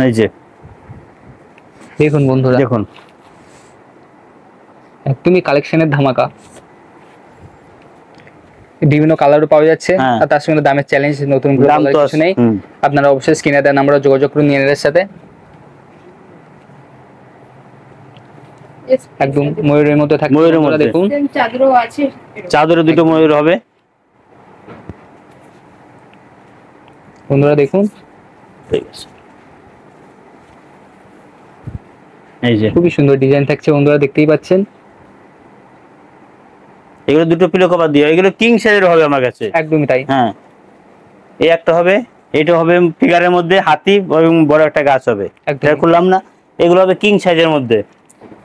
এই যে দেখুন বন্ধুরা, দেখুন, একদমই কালেকশনের ধামাকা। বিভিন্ন কালারও পাওয়া যাচ্ছে, হ্যাঁ। আর তার সঙ্গে দামের চ্যালেঞ্জ, নতুন দাম তো কিছু নেই। হুম। আপনারা অবশ্যই স্ক্রিনে দেওয়া নাম্বারে যোগাযোগ করুন নিয়ারের সাথে। Yes, একদম ময়ূরের মতো থাকছে ময়ূরের বন্ধুরা, মধ্যে। দেখুন Same চাদরও আছে। চাদরে দুটো ময়ূর হবে। বন্ধুরা দেখুন, ঠিক আছে। এই যে খুবই সুন্দর ডিজাইন থাকছে বন্ধুরা দেখতেই পাচ্ছেন। এগুলো দুটো পিলো কভার দিয়ে, এগুলো কিং সাইজের হবে আমার কাছে। একদমই তাই, হ্যাঁ, এই একটা হবে, এটা হবে ফিগারের মধ্যে হাতি এবং বড় একটা গাছ হবে। একদম। এটা খুললাম না, এগুলো হবে কিং সাইজের মধ্যে,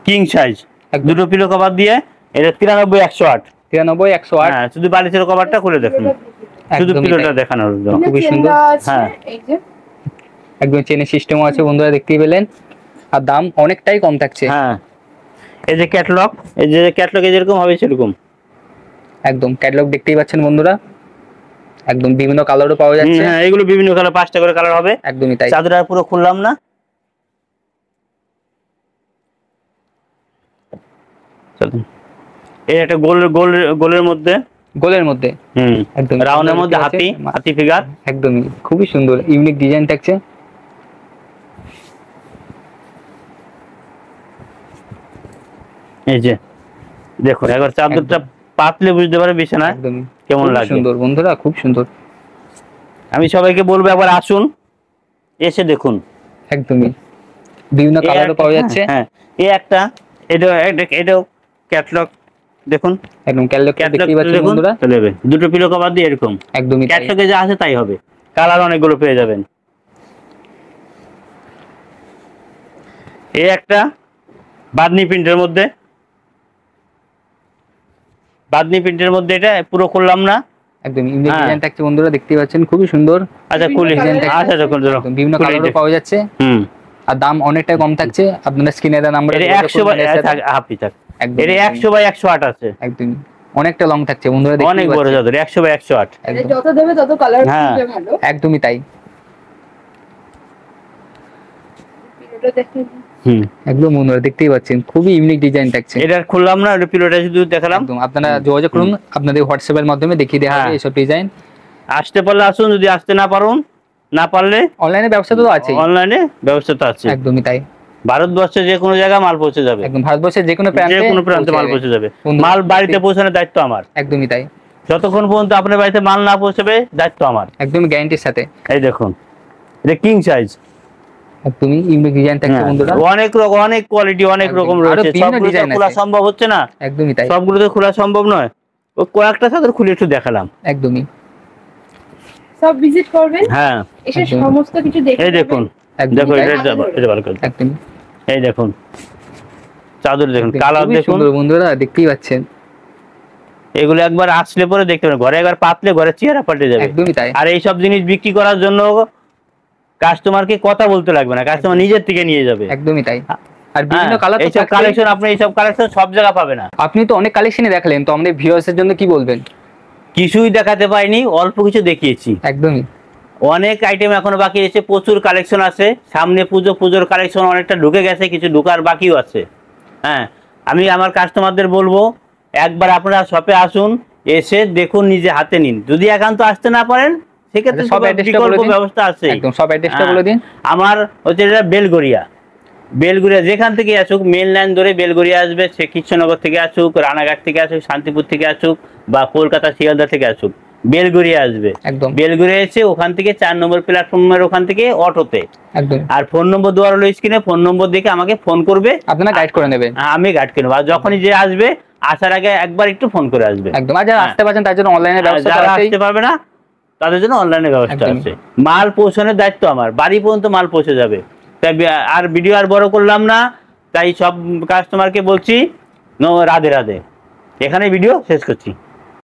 কিং সাইজ। একদম। দুটো পিলো কভার দিয়ে, এটা 93-108। 93-108। হ্যাঁ, শুধু বালিশের কভারটা খুলে দেখুন, শুধু একদমই পিলোটা তাই। দেখানোর জন্য। খুবই সুন্দর। হ্যাঁ। এই যে একদম চেনের সিস্টেমও আছে বন্ধুরা দেখতেই পেলেন, আর দাম অনেকটাই কম থাকছে। হ্যাঁ, এই যে ক্যাটালগ, এই যে ক্যাটালগে যেরকম হবে সেরকম। একদম ক্যাটালগ দেখতেই পাচ্ছেন বন্ধুরা, একদম বিভিন্ন কালারও পাওয়া যাচ্ছে। হ্যাঁ, এগুলো বিভিন্ন কালার, 5টা করে কালার হবে। একদমই তাই, চাদর আর পুরো খুললাম না। চলুন। এই একটা গোলের মধ্যে, গোলের মধ্যে একদম রাউন্ডের মধ্যে হাতি, হাতি ফিগার। একদমই খুবই সুন্দর ইউনিক ডিজাইন থাকছে। এই যে দেখুন, একবার চাদরটা পাতলে বুঝতে পারবে বিছানা একদমই কেমন খুব লাগে। সুন্দর বন্ধুরা, খুব সুন্দর। আমি সবাইকে বলবো একবার আসুন, এসে দেখুন। একদমই বিভিন্ন কালারও পাওয়া যাচ্ছে। হ্যাঁ, এই একটা, এটাও ক্যাটালগ দেখুন, একদম ক্যাটালগ দেখতেই পাচ্ছেন দেখুন, বন্ধুরা, চলে যাবে দুটো পিলো কভার দিয়ে এরকম। একদমই তাই, ক্যাটালগে যা আছে তাই হবে, কালার অনেকগুলো পেয়ে যাবেন। এই একটা বাদনি প্রিন্টের মধ্যে, বাদনি প্রিন্টের মধ্যে, এটা পুরো খুললাম না। একদম ইউনিক হ্যাঁ। ডিজাইন থাকছে বন্ধুরা দেখতেই পাচ্ছেন, খুবই সুন্দর। আচ্ছা খুলি, ডিজাইন থাকছে। আচ্ছা দেখুন, একদম বিভিন্ন কালারও পাওয়া যাচ্ছে, আর দাম অনেকটাই কম থাকছে। আপনারা স্ক্রিনে দেওয়া নাম্বারে এটা 100/108 আছে। একদম অনেকটা লং থাকছে বন্ধুরা দেখতেই অনেক বড় পাচ্ছেন। চাদর, 100/108। একদম যত দেবে তত কালার হ্যাঁ। ভালো। একদমই তাই, পিলোটা দেখেন। একদম বন্ধুরা দেখতেই পাচ্ছেন, খুবই ইউনিক ডিজাইন থাকছে। এটা খুললাম না, এটা পিলোটা শুধু দেখালাম। একদম আপনারা যোগাযোগ করুন, আপনাদের হোয়াটসঅ্যাপের মাধ্যমে দেখিয়ে দেওয়া হবে হ্যাঁ। এইসব ডিজাইন। আসতে পারলে আসুন, যদি আসতে না পারুন, না পারলে অনলাইনে ব্যবসা তো আছে, অনলাইনে ব্যবস্থা তো আছে। একদমই তাই, ভারতবর্ষে যে কোনো জায়গায় মাল পৌঁছে যাবে, একদম ভারতবর্ষের যে কোনো যে প্রান্তে কোনো প্রান্তে মাল পৌঁছে যাবে। বন্ধুরা, মাল বাড়িতে পৌঁছানোর দায়িত্ব আমার। একদমই তাই, যতক্ষণ পর্যন্ত আপনার বাড়িতে মাল না পৌঁছাবে, দায়িত্ব আমার। একদমই গ্যারান্টির সাথে। এই দেখুন, এটা কিং সাইজ। একদমই ইউনিক ডিজাইন থাকছে বন্ধুরা, অনেক রকম, অনেক কোয়ালিটি, অনেক একদম। রকম আরো রয়েছে। বিভিন্ন সবগুলো তো ডিজাইন খোলা আছে। সম্ভব হচ্ছে না, একদমই তাই, সবগুলো তো খোলা সম্ভব নয়। ও কয়েকটা চাদর খুলে একটু দেখালাম। একদমই সব ভিজিট করবেন, হ্যাঁ, এসে একদম। সমস্ত কিছু দেখে এই দেখুন, একদমই দেখো তাই, এটা ভালো করে। একদমই এই দেখুন চাদর, দেখুন একদম কালার, খুবই দেখুন। সুন্দর বন্ধুরা দেখতেই পাচ্ছেন, এগুলো একবার আসলে পরে দেখতে পারেন, ঘরে একবার পাতলে ঘরের চেহারা পাল্টে যাবে। একদমই তাই, আর এই সব জিনিস বিক্রি করার জন্য কাস্টমারকে কথা বলতে লাগবে না, কাস্টমার নিজের থেকে নিয়ে যাবে। একদমই তাই। আর বিভিন্ন কালার তো এইসব থাকছেই। কালেকশন, আপনি এইসব কালেকশন সব জায়গা পাবে না। আপনি তো অনেক কালেকশনই দেখালেন, তো আমাদের ভিউয়ার্সের জন্য কি বলবেন? কিছুই দেখাতে পাইনি, অল্প কিছু দেখিয়েছি। একদমই অনেক আইটেম এখনো বাকি আছে, প্রচুর কালেকশন আছে। সামনে পুজোর কালেকশন অনেকটা ঢুকে গেছে, কিছু ঢুকার বাকিও আছে। হ্যাঁ, আমি আমার কাস্টমারদের বলবো একবার আপনারা শপে আসুন, এসে দেখুন, নিজে হাতে নিন। যদি একান্ত আসতে না পারেন, সেক্ষেত্রে আচ্ছা, সব অ্যাড্রেসটা বলে বিকল্প দিন। ব্যবস্থা আছে। একদম সব অ্যাড্রেসটা বলে দিন। আমার হচ্ছে এটা বেলগড়িয়া, বেলগড়িয়া যেখান থেকে আসুক মেন লাইন ধরে বেলগড়িয়া আসবে, সে কৃষ্ণনগর থেকে আসুক, রানাঘাট থেকে আসুক, শান্তিপুর থেকে আসুক বা কলকাতা শিয়ালদা থেকে আসুক, বেলগড়িয়া আসবে। একদম। বেলগড়িয়া এসে ওখান থেকে 4 নম্বর প্ল্যাটফর্মের ওখান থেকে অটোতে, একদম আর ফোন নম্বর দেওয়া হলো স্ক্রিনে, ফোন নম্বর দেখে আমাকে ফোন করবে, আপনারা গাইড করে নেবেন। আমি গাইড করে নেবো। আর যখনই যে আসবে আসার আগে একবার একটু ফোন করে আসবে। একদম। আর যারা আসতে পারছেন তার জন্য অনলাইনে আর ব্যবস্থা যারা আছেই। আসতে পারবে না তাদের জন্য অনলাইনে ব্যবস্থা একদম। আছে। মাল পৌঁছানোর দায়িত্ব আমার, বাড়ি পর্যন্ত মাল পৌঁছে যাবে। তাই আর ভিডিও আর বড় করলাম না, তাই সব কাস্টমারকে বলছি রাধে রাধে, এখানে ভিডিও শেষ করছি।